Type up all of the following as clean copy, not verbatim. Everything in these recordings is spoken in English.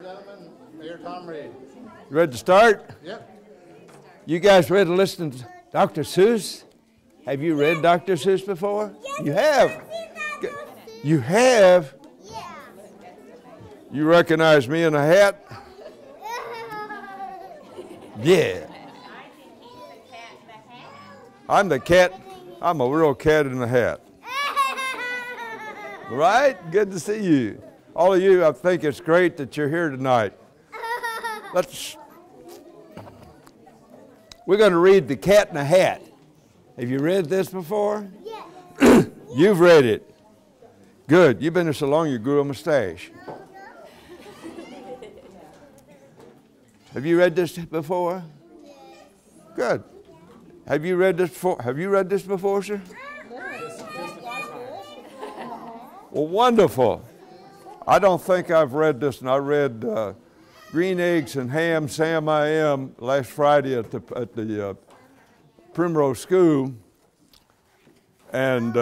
Gentlemen, Mayor Tom Reid. You ready to start? Yep. You guys ready to listen to Dr. Seuss? Have you read Dr. Seuss before? Yes, You have? You Seuss. have? Yeah. You recognize me in a hat? Yeah. I'm the cat. I'm a real cat in a hat. Right? Good to see you. All of you, I think it's great that you're here tonight. We're going to read The Cat in the Hat. Have you read this before? Yes. You've read it. Good. You've been here so long you grew a mustache. Have you read this before? Yes. Good. Have you read this before? Have you read this before, sir? Well, wonderful. I don't think I've read this, and I read Green Eggs and Ham, Sam I Am last Friday at the Primrose School, and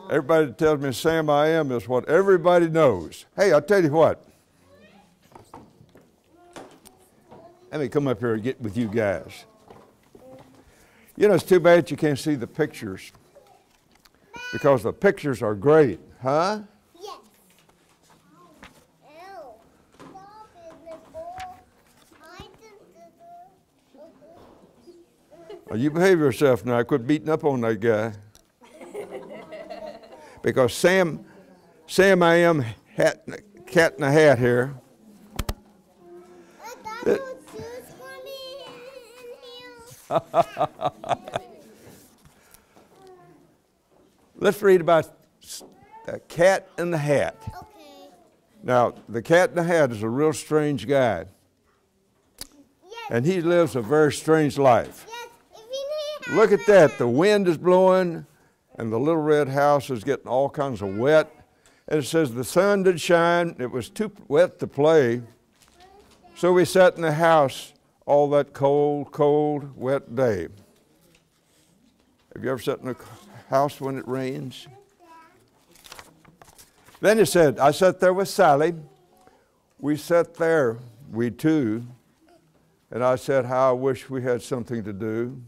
everybody tells me Sam I Am is what everybody knows. Hey, I'll tell you what. Let me come up here and get with you guys. You know, it's too bad you can't see the pictures, because the pictures are great, huh? Yes. Ow. Stop it, Nicole. Well, you behave yourself now. Quit beating up on that guy. Because Sam I Am cat in a hat here. Let's read about the Cat in the Hat. Okay. Now, the Cat in the Hat is a real strange guy. Yes. And he lives a very strange life. Yes. If you need Look at that. The wind is blowing, and the little red house is getting all kinds of wet. And it says the sun did shine. It was too wet to play. So we sat in the house all that cold, cold, wet day. Have you ever sat in a house when it rains? Then he said, I sat there with Sally. We sat there, we two. And I said, how I wish we had something to do.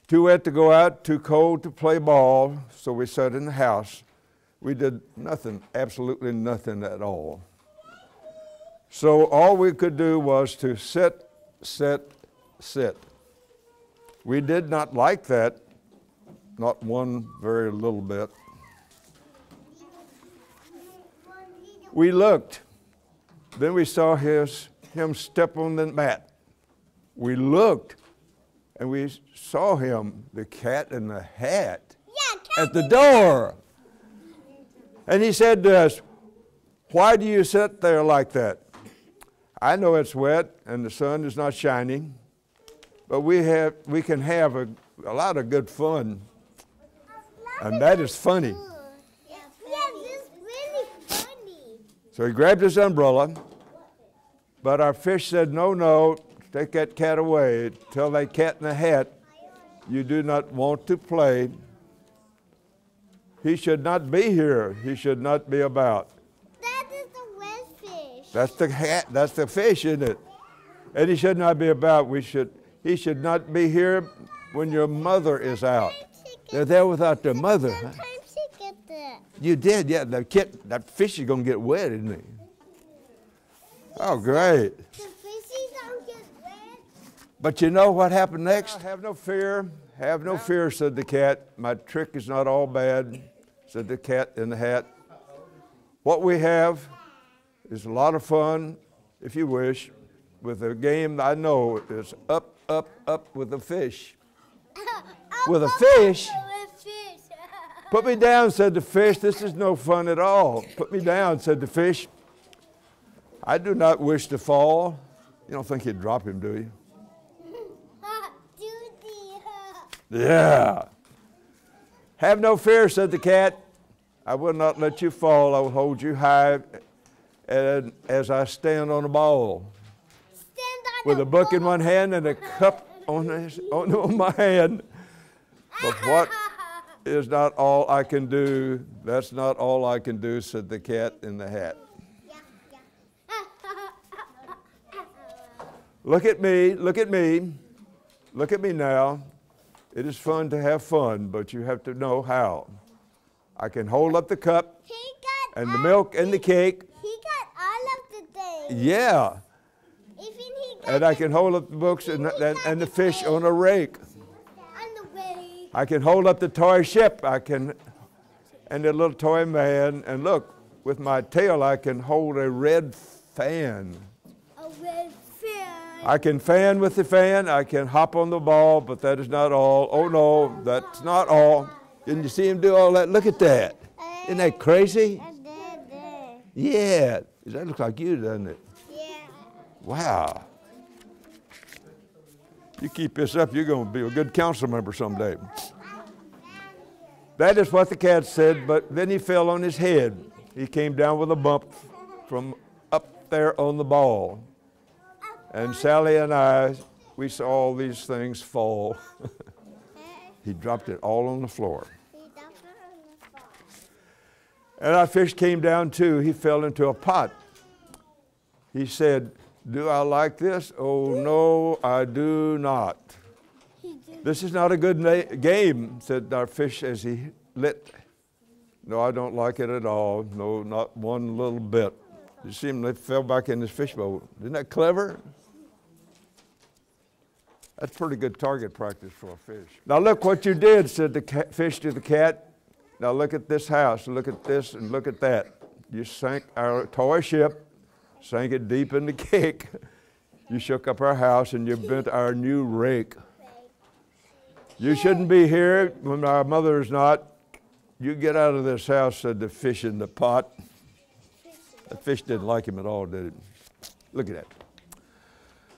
Too wet to go out, too cold to play ball, so we sat in the house. We did nothing, absolutely nothing at all. So all we could do was to sit, sit, sit. We did not like that, not one very little bit. We looked, then we saw him step on the mat. We looked, and we saw him, the Cat in the Hat, at the door. And he said to us, why do you sit there like that? I know it's wet and the sun is not shining, but we can have a lot of good fun, and that is funny. Yes, it's really funny. So he grabbed his umbrella, but our fish said, no, no, take that cat away. Tell that Cat in the Hat you do not want to play. He should not be here. He should not be about. That is the red fish. That's the hat. That's the fish, isn't it? And he should not be about. He should not be here when your mother is out. They're there without their mother. Huh? Sometimes you get that. You did, yeah. That fish is going to get wet, isn't he? Oh, great. The fishies don't get wet. But you know what happened next? Have no fear. Have no fear, said the cat. My trick is not all bad, said the Cat in the Hat. What we have is a lot of fun, if you wish, with a game I know is up, up, up with a fish. With a fish? Put me down, said the fish. This is no fun at all. Put me down, said the fish. I do not wish to fall. You don't think you'd drop him, do you? Yeah. Have no fear, said the cat. I will not let you fall. I will hold you high and as I stand on a ball. With a book in one hand and a cup on my hand. But what is not all I can do, that's not all I can do, said the Cat in the Hat. Yeah. Look at me, look at me. Look at me now. It is fun to have fun, but you have to know how. I can hold up the cup and the milk and the cake. He got all of the things. Yeah. Even he got And I can hold up the books and the fish on a rake. on the way. I can hold up the toy ship. And the little toy man. And look, with my tail, I can hold a red fan. A red fan. I can fan with the fan. I can hop on the ball, but that is not all. Oh, no, that's not all. Didn't you see him do all that? Look at that. Isn't that crazy? Yeah. That looks like you, doesn't it? Yeah. Wow. You keep this up, you're going to be a good council member someday. That is what the cat said, but then he fell on his head. He came down with a bump from up there on the ball. And Sally and I, we saw all these things fall. He dropped it all on the floor. And our fish came down too. He fell into a pot. He said, "Do I like this? Oh, no, I do not." "This is not a good game," said our fish as he lit. "No, I don't like it at all. No, not one little bit." You see him, they fell back in his fishbowl. Isn't that clever? That's pretty good target practice for a fish. "Now look what you did," said the fish to the cat. "Now look at this house, look at this, and look at that. You sank our toy ship, sank it deep in the cake. You shook up our house, and you bent our new rake. You shouldn't be here when our mother is not. You get out of this house," said the fish in the pot. The fish didn't like him at all, did it? Look at that.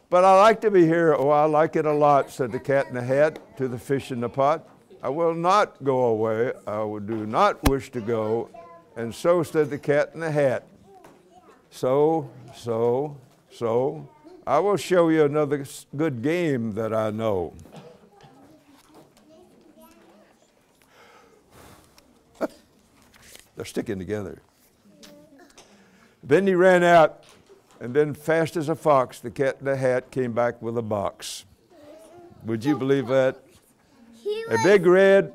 "But I like to be here. Oh, I like it a lot," said the cat in the hat to the fish in the pot. "I will not go away. I do not wish to go." And so said the cat in the hat. So, I will show you another good game that I know. They're sticking together. Then he ran out, and then fast as a fox, the cat in the hat came back with a box. Would you believe that? A big red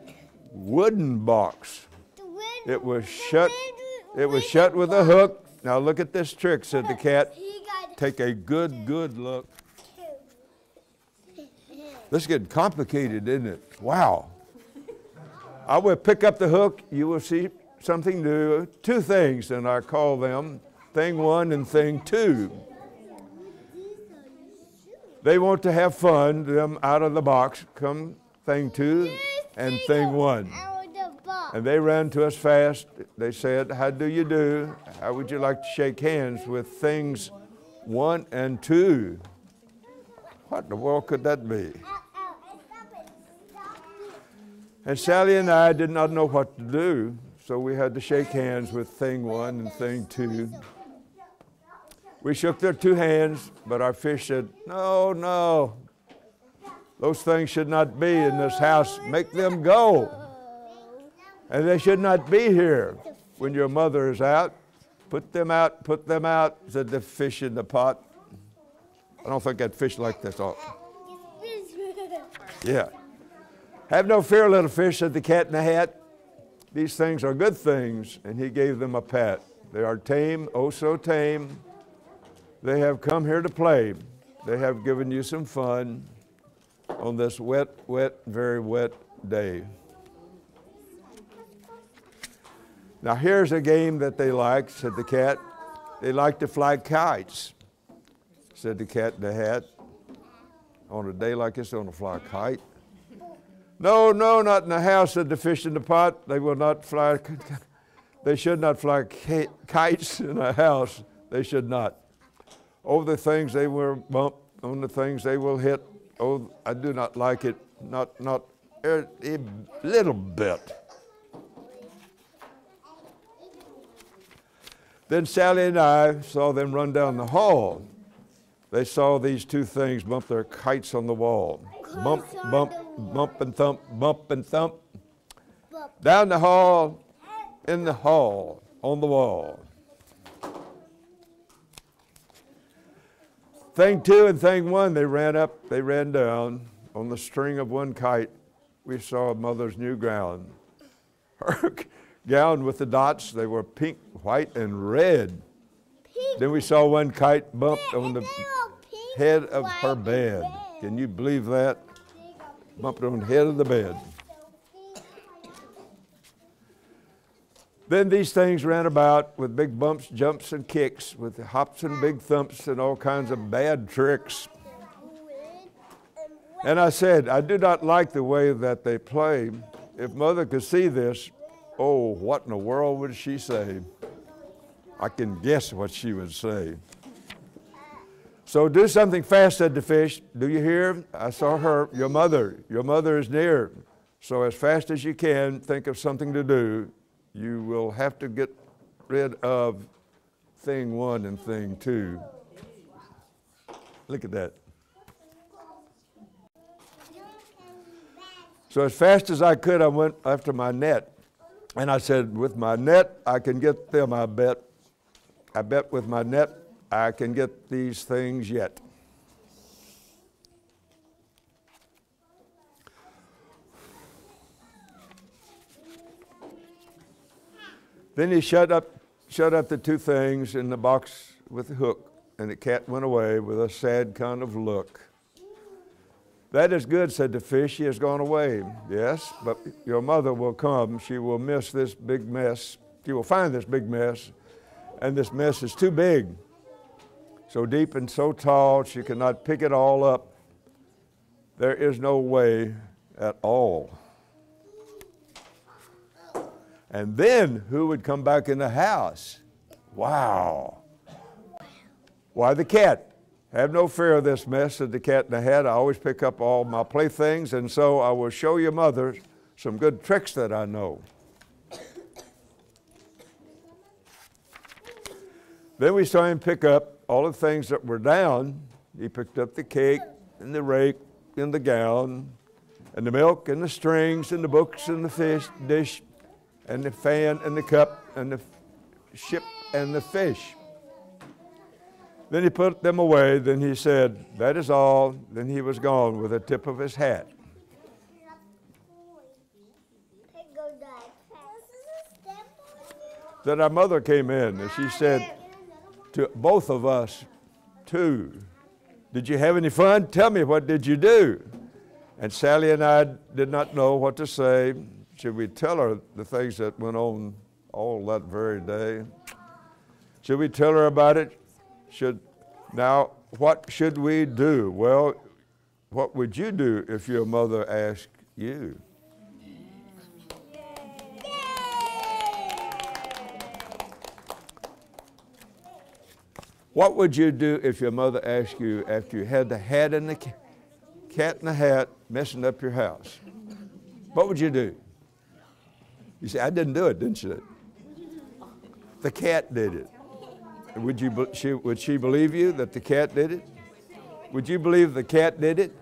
wooden box. It was shut. It was shut with a hook. "Now look at this trick," said the cat. "Take a good look." This is getting complicated, isn't it? Wow. I will pick up the hook. You will see something new. Two things, and I call them thing one and thing two. They want to have fun. Them out of the box come thing two and thing one. And they ran to us fast. They said, "How do you do? How would you like to shake hands with things 1 and 2? What in the world could that be? And Sally and I did not know what to do, so we had to shake hands with thing 1 and thing 2. We shook their 2 hands, but our fish said, no, those things should not be in this house. Make them go. And they should not be here when your mother is out. Put them out, said the fish in the pot. I don't think that fish liked this all. Yeah. "Have no fear, little fish," said the cat in the hat. "These things are good things," and he gave them a pat. "They are tame, oh so tame. They have come here to play. They have given you some fun on this wet, very wet day." Now here's a game that they like, said the cat. "They like to fly kites," said the cat in the hat. "On a day like this, they want to fly a kite?" No, not in the house," said the fish in the pot. "They will not fly. They should not fly kites in a house. They should not. Oh, the things they will bump, on the things they will hit. Oh, I do not like it, not a little bit." Then Sally and I saw them run down the hall. They saw these 2 things bump their kites on the wall. Bump, bump, bump and thump, bump and thump. Down the hall, in the hall, on the wall. Thing 2 and thing 1, they ran up, they ran down. On the string of one kite, we saw mother's new gown. Her gown with the dots, they were pink, white, and red. Pink. Then we saw one kite bumped Yeah, on and the they were pink, head of white, her and bed. red. Can you believe that? They got pink, Bumped on the head of the bed. pink. Then these things ran about with big bumps, jumps, and kicks, with hops and big thumps and all kinds of bad tricks. And I said, I do not like the way that they play. If Mother could see this, oh, what in the world would she say? I can guess what she would say. So do something fast, said the fish. Do you hear? I saw her, your mother is near. So as fast as you can, think of something to do. You will have to get rid of thing 1 and thing 2. Look at that. So as fast as I could, I went after my net. And I said, with my net, I can get them, I bet. I bet with my net, I can get these things yet. Then he shut up the 2 things in the box with the hook, and the cat went away with a sad kind of look. That is good, said the fish. She has gone away. Yes, but your mother will come. She will miss this big mess. She will find this big mess, and this mess is too big, so deep and so tall, she cannot pick it all up. There is no way at all. And then who would come back in the house? Wow. Why, the cat. Have no fear of this mess, said the cat in the hat. I always pick up all my playthings, and so I will show your mother some good tricks that I know. Then we saw him pick up all the things that were down. He picked up the cake and the rake and the gown and the milk and the strings and the books and the fish dish and the fan and the cup and the ship and the fish. Then he put them away. Then he said, that is all. Then he was gone with a tip of his hat. Then our mother came in and she said to both of us, too, did you have any fun? Tell me, what did you do? And Sally and I did not know what to say. Should we tell her the things that went on all that very day? Should we tell her about it? Now, what should we do? Well, what would you do if your mother asked you? What would you do if your mother asked you after you had the hat and the cat in the hat messing up your house? What would you do? You say, I didn't do it, didn't you? The cat did it. Would she believe you that the cat did it? Would you believe the cat did it?